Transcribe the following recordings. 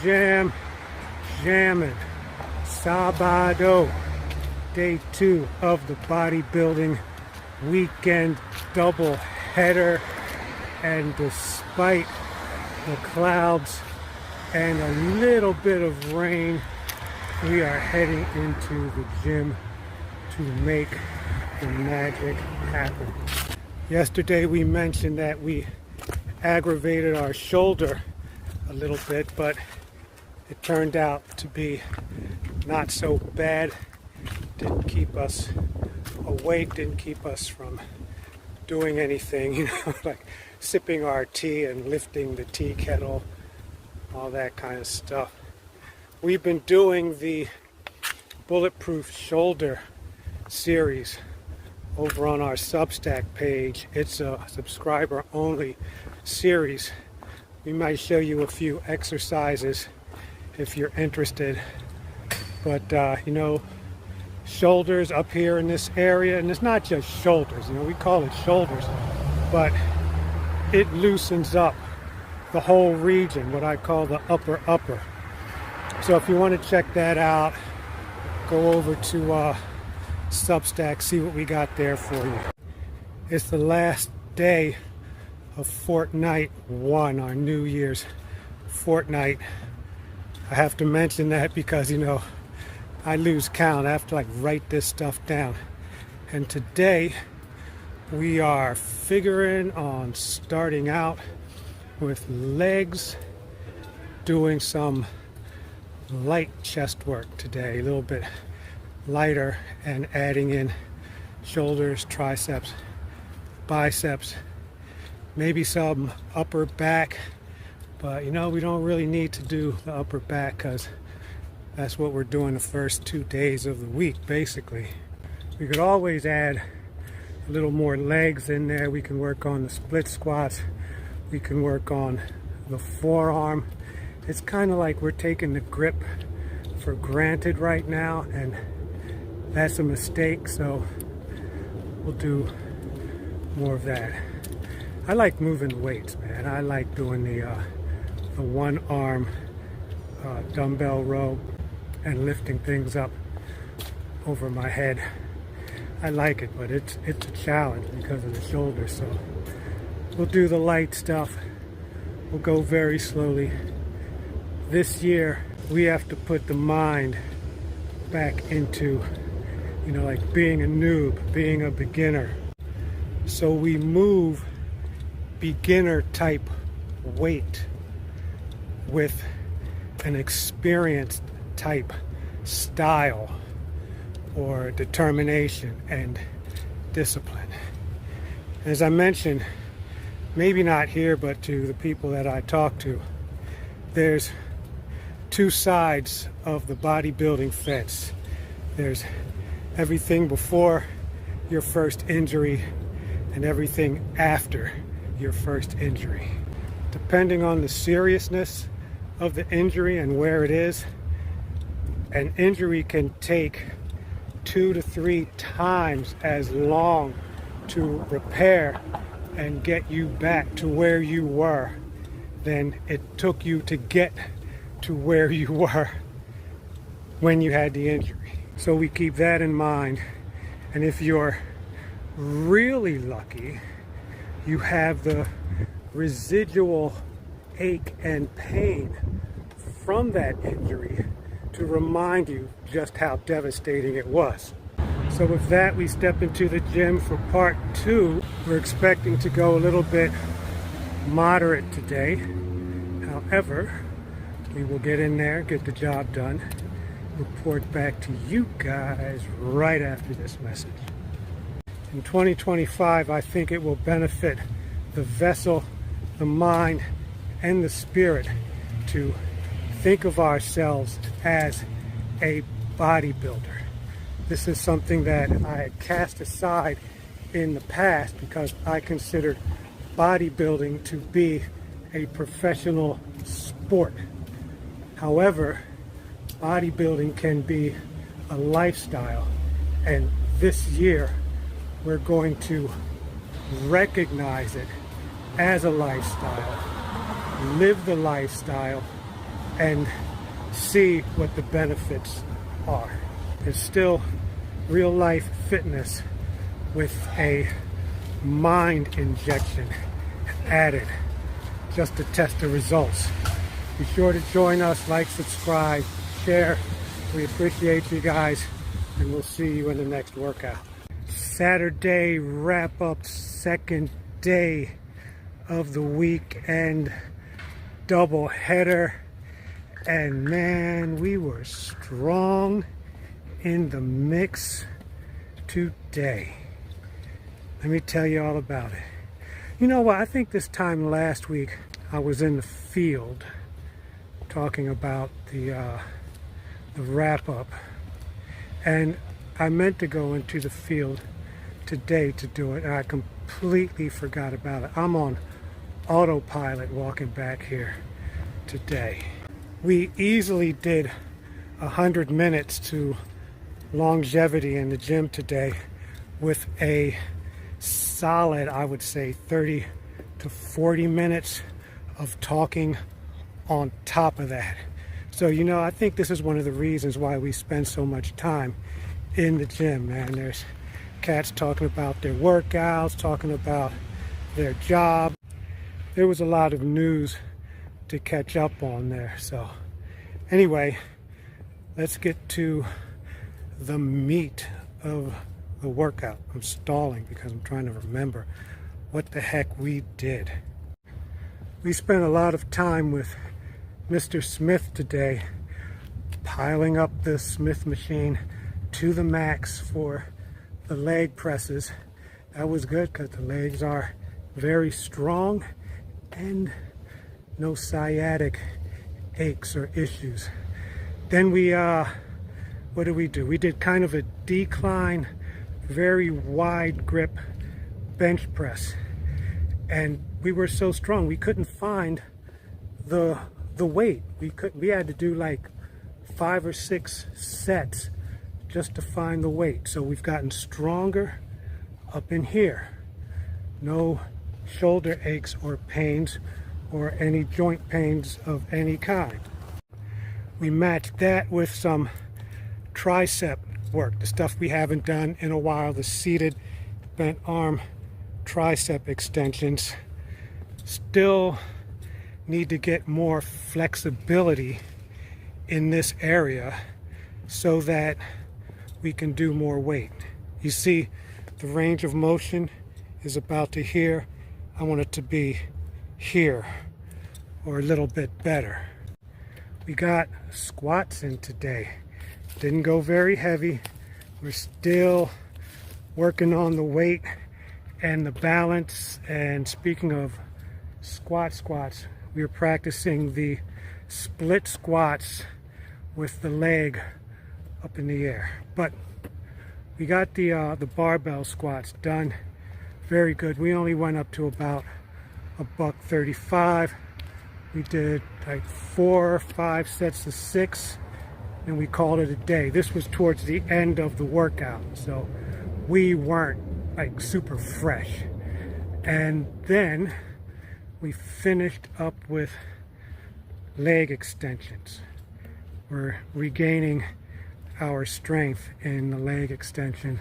Jam, jamming. Sabado, day 2 of the bodybuilding weekend double header. And despite the clouds and a little bit of rain, we are heading into the gym to make the magic happen. Yesterday we mentioned that we aggravated our shoulder a little bit, but it turned out to be not so bad. Didn't keep us awake, didn't keep us from doing anything, like sipping our tea and lifting the tea kettle, all that kind of stuff. We've been doing the Bulletproof Shoulder series over on our Substack page. It's a subscriber only series. We might show you a few exercises if you're interested, but shoulders up here in this area, and it's not just shoulders, we call it shoulders, but it loosens up the whole region, what I call the upper. So if you want to check that out, go over to Substack, see what we got there for you. It's the last day of Fortnight 1, our New Year's fortnight. I have to mention that because, I lose count. I have to write this stuff down. And today we are figuring on starting out with legs, doing some light chest work today, a little bit lighter, and adding in shoulders, triceps, biceps, maybe some upper back, but we don't really need to do the upper back because that's what we're doing the first 2 days of the week, basically. We could always add a little more legs in there. We can work on the split squats, we can work on the forearm. It's kind of like we're taking the grip for granted right now, and that's a mistake, so we'll do more of that. I like moving weights, man. I like doing the one arm dumbbell row and lifting things up over my head. I like it, but it's a challenge because of the shoulders, so we'll do the light stuff. We'll go very slowly. This year we have to put the mind back into being a noob, being a beginner. So we move beginner type weight with an experienced type style or determination and discipline. As I mentioned, maybe not here, but to the people that I talk to, there's 2 sides of the bodybuilding fence. There's everything before your first injury and everything after your first injury. Depending on the seriousness of the injury and where it is, an injury can take 2 to 3 times as long to repair and get you back to where you were than it took you to get to where you were when you had the injury. So we keep that in mind, and if you're really lucky, you have the residual ache and pain from that injury to remind you just how devastating it was. So with that, we step into the gym for part 2. We're expecting to go a little bit moderate today. However, we will get in there, get the job done, report back to you guys right after this message. In 2025, I think it will benefit the vessel, the mind, and the spirit to think of ourselves as a bodybuilder. This is something that I had cast aside in the past because I considered bodybuilding to be a professional sport. However, bodybuilding can be a lifestyle, and this year we're going to recognize it as a lifestyle, live the lifestyle, and see what the benefits are. It's still real life fitness with a mind injection added just to test the results. Be sure to join us, like, subscribe, share. We appreciate you guys, and we'll see you in the next workout. Saturday wrap up, second day of the weekend double header, and man, we were strong in the mix today. Let me tell you all about it. You know what, I think this time last week I was in the field talking about the wrap up, and I meant to go into the field today to do it, and I completely forgot about it. I'm on autopilot walking back here today. We easily did 100 minutes to longevity in the gym today with a solid, I would say, 30 to 40 minutes of talking on top of that. So, you know, I think this is one of the reasons why we spend so much time in the gym, man. There's cats talking about their workouts, talking about their job. There was a lot of news to catch up on there. So anyway, let's get to the meat of the workout. I'm stalling because I'm trying to remember what the heck we did. We spent a lot of time with Mr. Smith today, piling up the Smith machine to the max for the leg presses. That was good because the legs are very strong and no sciatic aches or issues. Then we, what did we do? We did kind of a decline, very wide grip bench press. And we were so strong, we couldn't find the weight. We had to do like 5 or 6 sets just to find the weight. So we've gotten stronger up in here. No shoulder aches or pains or any joint pains of any kind. We matched that with some tricep work, the stuff we haven't done in a while, the seated bent arm tricep extensions. Still need to get more flexibility in this area so that we can do more weight. You see, the range of motion is about to here. I want it to be here or a little bit better. We got squats in today. Didn't go very heavy. We're still working on the weight and the balance. And speaking of squats, we were practicing the split squats with the leg up in the air. But we got the barbell squats done. Very good. We only went up to about $135. We did like 4 or 5 sets of 6, and we called it a day. This was towards the end of the workout, so we weren't like super fresh. And then we finished up with leg extensions. We're regaining our strength in the leg extension,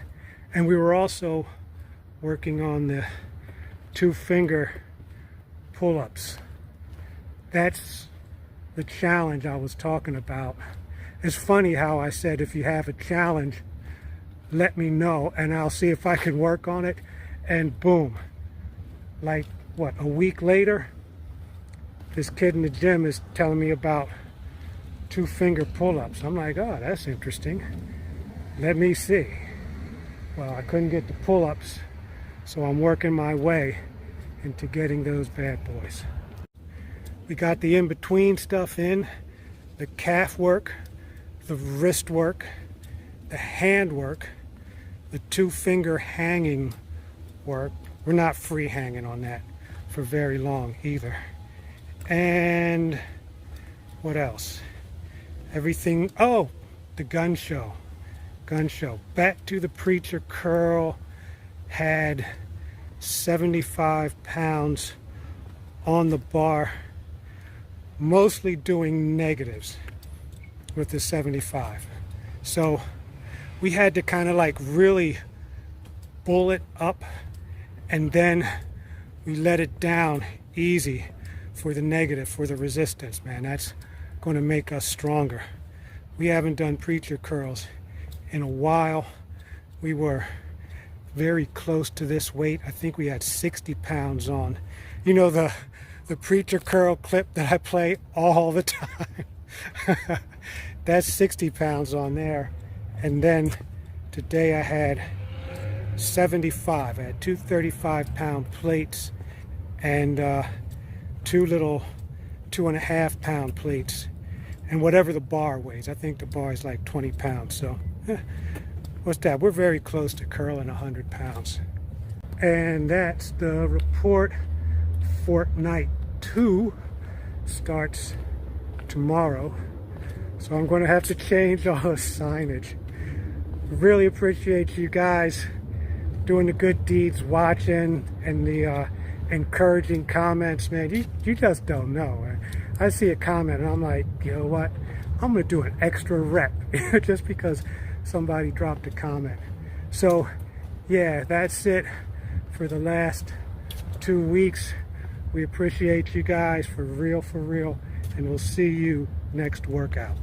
and we were also working on the 2-finger pull-ups. That's the challenge I was talking about. It's funny how I said if you have a challenge, let me know and I'll see if I can work on it, and boom, like what, a week later, this kid in the gym is telling me about 2-finger pull-ups. I'm like, oh, that's interesting. Let me see. Well, I couldn't get the pull-ups, so I'm working my way into getting those bad boys. We got the in-between stuff in, the calf work, the wrist work, the hand work, the 2-finger hanging work. We're not free hanging on that for very long either. And what else? Everything, oh, the gun show. Back to the preacher curl, had 75 pounds on the bar mostly doing negatives with the 75. So we had to kind of like really pull it up, and then we let it down easy for the negative, for the resistance, man. That's going to make us stronger. We haven't done preacher curls in a while. We were very close to this weight. I think we had 60 pounds on. You know, the preacher curl clip that I play all the time. That's 60 pounds on there. And then today I had 75. I had two 35-pound plates and two little 2.5-pound plates, and whatever the bar weighs. I think the bar is like 20 pounds. So what's that? We're very close to curling 100 pounds. And that's the report. Fortnight 2 starts tomorrow. So I'm going to have to change all the signage. Really appreciate you guys doing the good deeds, watching, and the encouraging comments, man. You just don't know. I see a comment and I'm like, you know what? I'm going to do an extra rep just because somebody dropped a comment. So yeah, that's it for the last 2 weeks. We appreciate you guys for real, and we'll see you next workout.